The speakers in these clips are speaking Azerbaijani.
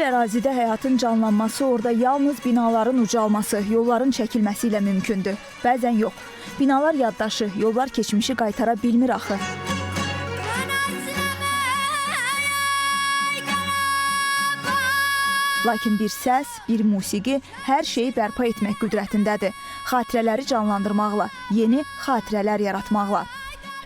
Bir ərazidə həyatın canlanması orada yalnız binaların ucalması, yolların çəkilməsi ilə mümkündür. Bəzən yox. Binalar yaddaşı, yollar keçmişi qaytara bilmir axı. Lakin bir səs, bir musiqi hər şeyi bərpa etmək qüdrətindədir. Xatirələri canlandırmaqla, yeni xatirələr yaratmaqla.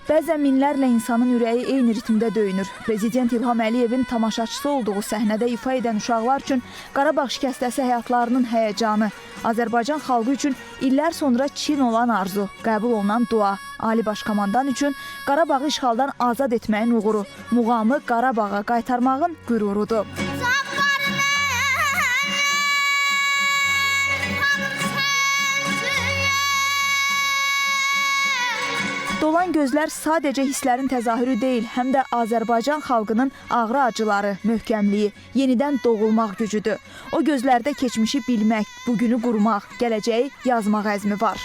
Bəzən minlərlə insanın ürəyi eyni ritmdə döyünür. Prezident İlham Əliyevin tamaşaçısı olduğu səhnədə ifa edən uşaqlar üçün Qarabağ şikəstəsi həyatlarının həyəcanı, Azərbaycan xalqı üçün illər sonra çin olan arzu, qəbul olunan dua, Ali Baş Komandan üçün Qarabağı işğaldan azad etməyin uğuru, muğamı Qarabağa qaytarmağın qürurudur. Dolan gözlər sadəcə hisslərin təzahürü deyil, həm də Azərbaycan xalqının ağrı acıları, möhkəmliyi, yenidən doğulmaq gücüdür. O gözlərdə keçmişi bilmək, bugünü qurmaq, gələcəyi yazmaq əzmi var.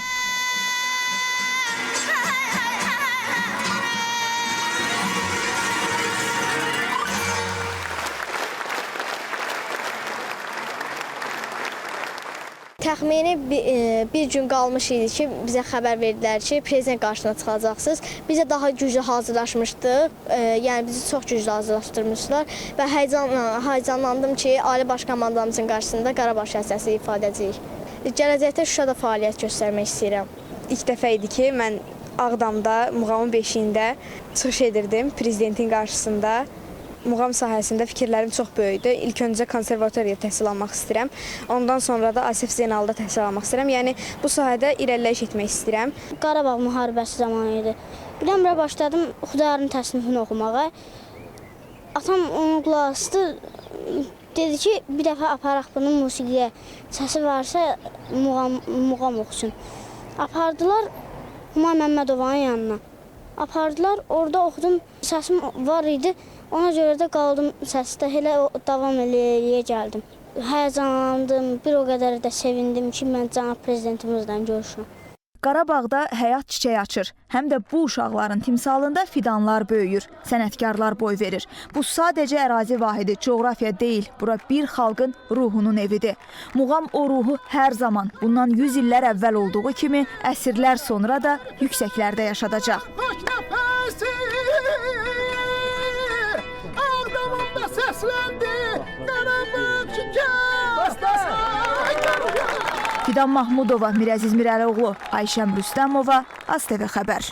Təxmini bir gün qalmış idi ki, bizə xəbər verdilər ki, prezident qarşısına çıxacaqsınız. Biz də daha güclü hazırlaşmışdıq, yəni bizi çox güclü hazırlaşdırmışlar və həyəcanlandım ki, Ali Baş Komandamızın qarşısında Qarabağ şikəstəsi ifadə edəcəyik. Gələcəkdə Şuşada fəaliyyət göstərmək istəyirəm. İlk dəfə idi ki, mən Ağdamda, Muğamın beşiyində çıxış edirdim prezidentin qarşısında. Muğam sahəsində fikirlərim çox böyükdür. İlk öncə konservatoriyada təhsil almaq istəyirəm. Ondan sonra da Asif Zeynalda təhsil almaq istəyirəm. Yəni bu sahədə irəliləyiş etmək istəyirəm. Qarabağ müharibəsi zamanı idi. Birdən-birə başladım Xudayarın təsnifini oxumağa. Atam onu qulaq asdı. Dedi ki, bir dəfə aparaq bunun musiqiyə. Səsi varsa muğam oxusun. Apardılar Hüma Məmmədovanın yanına. Apardılar, orada oxudum. Səsim var idi. Ona görə də qaldım səsdə, elə davam eləyə gəldim. Həyəcanlandım, bir o qədər də sevindim ki, mən cənab prezidentimizlə görüşürəm. Qarabağda həyat çiçək açır. Həm də bu uşaqların timsalında fidanlar böyüyür, sənətkarlar boy verir. Bu sadəcə ərazi vahidi, coğrafiya deyil. Bura bir xalqın ruhunun evidir. Muğam o ruhu hər zaman, bundan 100 illər əvvəl olduğu kimi, əsrlər sonra da yüksəklərdə yaşadacaq. Fidan Mahmudova, Mirəziz Mirəlioğlu, Ayşəm Rüstəmova, AzTV Xəbər.